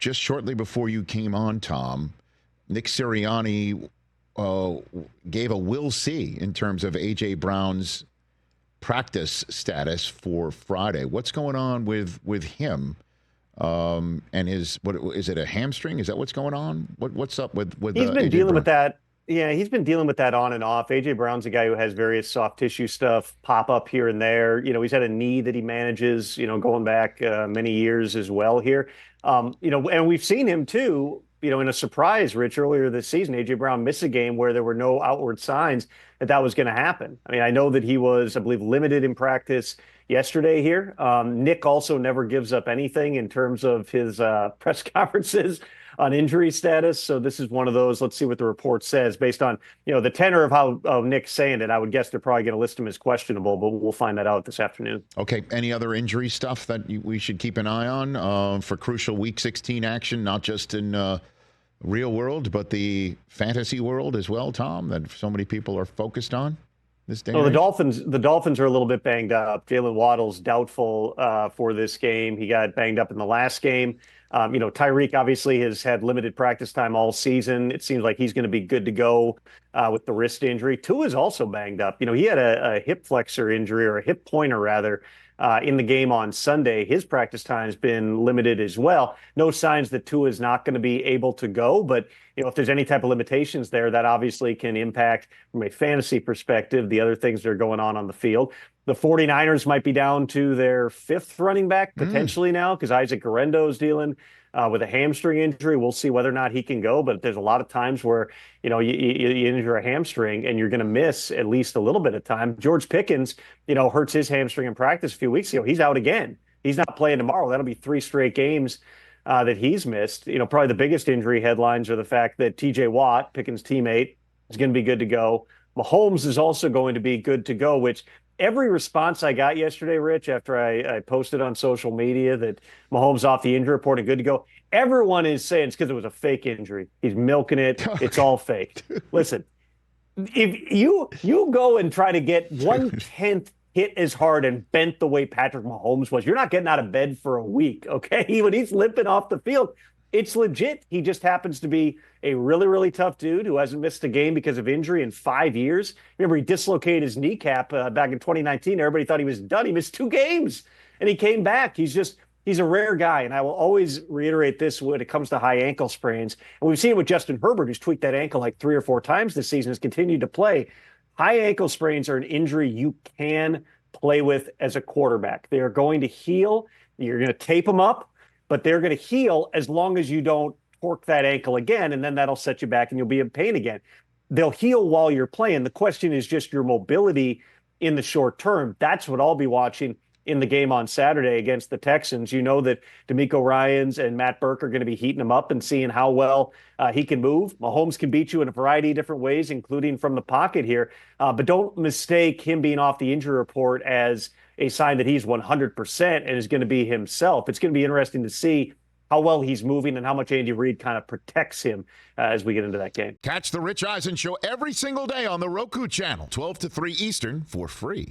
just shortly before you came on, Tom, Nick Sirianni gave a we'll see in terms of A.J. Brown's practice status for Friday. What's going on with him? And what is it, a hamstring? Is that what's going on? What's up with He's been A.J. dealing Brown? with that. Yeah, he's been dealing with that on and off. AJ Brown's a guy who has various soft tissue stuff pop up here and there. He's had a knee that he manages, going back many years as well here. And we've seen him too, in a surprise, Rich, earlier this season. AJ Brown missed a game where there were no outward signs that was going to happen. I mean, I know that he was, I believe, limited in practice yesterday here. Nick also never gives up anything in terms of his press conferences on injury status. So this is one of those, let's see what the report says based on, the tenor of how Nick's saying it. I would guess they're probably going to list him as questionable, but we'll find that out this afternoon. Okay. Any other injury stuff that we should keep an eye on for crucial Week 16 action, not just in real world, but the fantasy world as well, Tom, that so many people are focused on this day? Well, the Dolphins are a little bit banged up. Jaylen Waddle's doubtful for this game. He got banged up in the last game. Tyreek obviously has had limited practice time all season. It seems like he's going to be good to go with the wrist injury. Tua is also banged up. He had a hip flexor injury, or a hip pointer rather, in the game on Sunday. His practice time has been limited as well. No signs that Tua is not going to be able to go, but if there's any type of limitations there, that obviously can impact from a fantasy perspective the other things that are going on the field. The 49ers might be down to their fifth running back potentially now, because Isaac Guerendo is dealing with a hamstring injury. We'll see whether or not he can go, but there's a lot of times where, you injure a hamstring and you're going to miss at least a little bit of time. George Pickens, hurts his hamstring in practice a few weeks ago. He's out again. He's not playing tomorrow. That'll be 3 straight games that he's missed. Probably the biggest injury headlines are the fact that TJ Watt, Pickens' teammate, is going to be good to go. Mahomes is also going to be good to go, which every response I got yesterday, Rich, after I posted on social media that Mahomes off the injury report and good to go, everyone is saying it's because it was a fake injury. He's milking it. It's all fake. Listen, if you go and try to get 1/10 hit as hard and bent the way Patrick Mahomes was, you're not getting out of bed for a week, okay? When he's limping off the field, it's legit. He just happens to be a really, really tough dude who hasn't missed a game because of injury in 5 years. Remember, he dislocated his kneecap back in 2019. Everybody thought he was done. He missed 2 games, and he came back. He's a rare guy, and I will always reiterate this when it comes to high ankle sprains. And we've seen it with Justin Herbert, who's tweaked that ankle like 3 or 4 times this season, has continued to play. High ankle sprains are an injury you can play with as a quarterback. They are going to heal. You're going to tape them up, but they're going to heal as long as you don't torque that ankle again, and then that'll set you back and you'll be in pain again. They'll heal while you're playing. The question is just your mobility in the short term. That's what I'll be watching in the game on Saturday against the Texans. You know that DeMeco Ryans and Matt Burke are going to be heating him up and seeing how well he can move. Mahomes can beat you in a variety of different ways, including from the pocket here. But don't mistake him being off the injury report as a sign that he's 100% and is going to be himself. It's going to be interesting to see how well he's moving and how much Andy Reid kind of protects him as we get into that game. Catch the Rich Eisen Show every single day on the Roku Channel, 12 to 3 Eastern, for free.